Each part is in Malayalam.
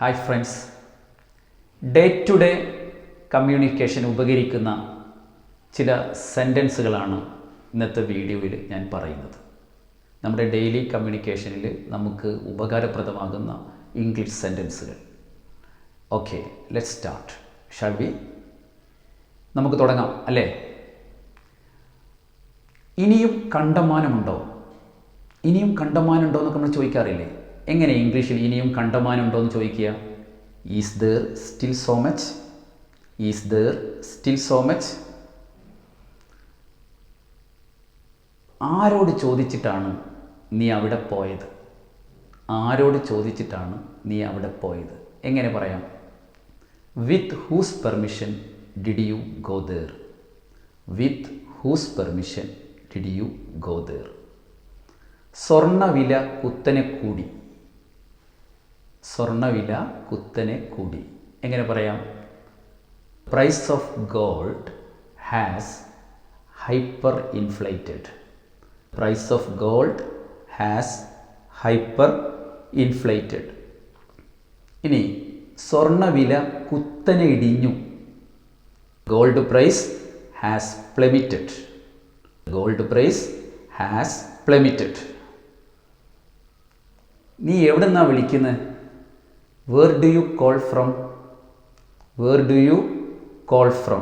Hi friends, day to day communication ഉപകരിക്കുന്ന ചില സെൻറ്റൻസുകളാണ് ഇന്നത്തെ വീഡിയോയിൽ ഞാൻ പറയുന്നത്. നമ്മുടെ ഡെയിലി കമ്മ്യൂണിക്കേഷനിൽ നമുക്ക് ഉപകാരപ്രദമാകുന്ന ഇംഗ്ലീഷ് സെൻറ്റൻസുകൾ. Okay, let's start. Shall we? നമുക്ക് തുടങ്ങാം അല്ലേ? ഇനിയും കണ്ടമാനമുണ്ടോ? ഇനിയും കണ്ടമാനമുണ്ടോ എന്നൊക്കെ നമ്മൾ ചോദിക്കാറില്ലേ? എങ്ങനെ ഇംഗ്ലീഷിൽ ഇനിയും കണ്ടമാനമുണ്ടോ എന്ന് ചോദിക്കുക? Is there still so much? Is there still so much? ആരോട് ചോദിച്ചിട്ടാണ് നീ അവിടെ പോയത്? ആരോട് ചോദിച്ചിട്ടാണ് നീ അവിടെ പോയത്? എങ്ങനെ പറയാം? With whose permission did you go there? With whose permission did you go there? സ്വർണ്ണവില കുത്തനെ കൂടി. സ്വർണ്ണവില കുത്തനെ കൂടി. എങ്ങനെ പറയാം? Price of gold has hyper inflated. Price of gold has hyper inflated. ഇനി സ്വർണ്ണവില കുത്തനെ ഇടിഞ്ഞു. Gold price has plummeted. Gold price has plummeted. നീ എവിടെ നിന്നാണ് വിളിക്കുന്നത്? Where do you call from? Where do you call from?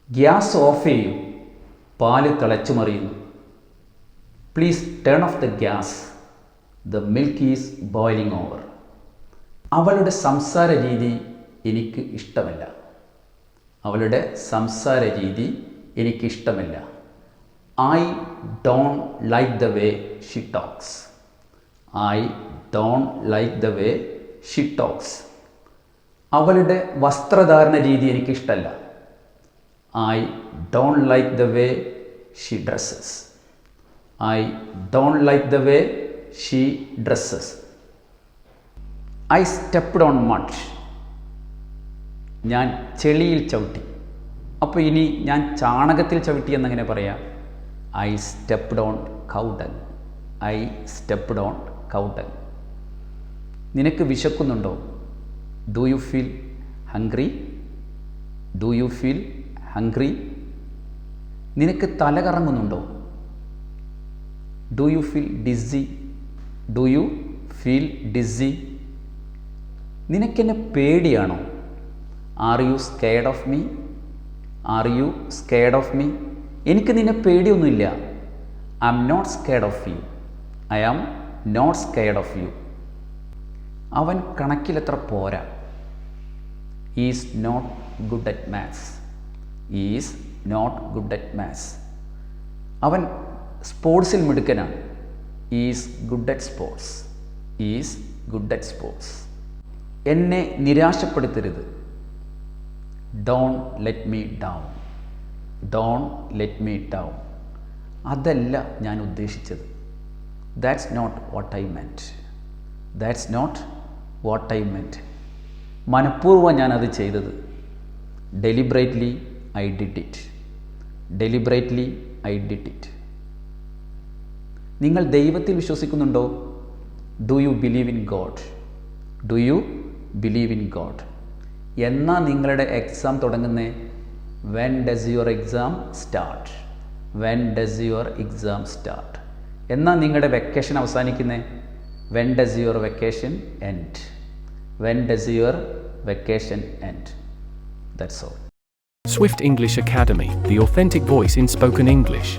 Gas off ചെയ്യൂ, പാല് തിളച്ചു മറിയുന്നു. Please turn off the gas, the milk is boiling over. അവളുടെ സംസാര രീതി എനിക്ക് ഇഷ്ടമല്ല. അവളുടെ സംസാര രീതി എനിക്കിഷ്ടമല്ല. I don't like the way she talks. I don't like the way she talks. അവളുടെ വസ്ത്രധാരണ രീതി എനിക്കിഷ്ടമല്ല. I don't like the way she dresses. I don't like the way she dresses. I stepped on mud. ഞാൻ ചെളിയിൽ ചവിട്ടി. അപ്പോൾ ഇനി ഞാൻ ചാണകത്തിൽ ചവിട്ടി എന്നെങ്ങനെ പറയാം? I stepped on cow dung. I stepped on cow dung. നിനക്ക് വിശക്കുന്നുണ്ടോ? Do you feel hungry? Do you feel hungry? നിനക്ക് തല കറങ്ങുന്നുണ്ടോ? Do you feel dizzy? Do you feel dizzy? നിനക്കെന്നെ പേടിയാണോ? Are you scared of me? Are you scared of me? എനിക്ക് നിന്നെ പേടിയൊന്നുമില്ല. I am not scared of you. I am not scared of you. അവൻ കണക്കിലത്ര പോരാ. Is not good at maths. Is not good at maths. അവൻ സ്പോർട്സിൽ മിടുക്കനാണ്. Is good at sports. Is good at sports. എന്നെ നിരാശപ്പെടുത്തരുത്. Don't let me down. Don't let me down. അതല്ല ഞാൻ ഉദ്ദേശിച്ചത്. That's not what I meant. That's not what I meant. മനഃപൂർവ്വം ഞാനത് ചെയ്തത്. Deliberately I did it. Deliberately I did it. നിങ്ങൾ ദൈവത്തിൽ വിശ്വസിക്കുന്നുണ്ടോ? Do you believe in God? Do you believe in God? എന്നാ നിങ്ങളുടെ എക്സാം തുടങ്ങുന്നേ? When does your exam start? When does your exam start? എന്നാ നിങ്ങളുടെ വെക്കേഷൻ അവസാനിക്കുന്നേ? When does your vacation end? When does your vacation end? That's all. Swift English Academy, the authentic voice in spoken English.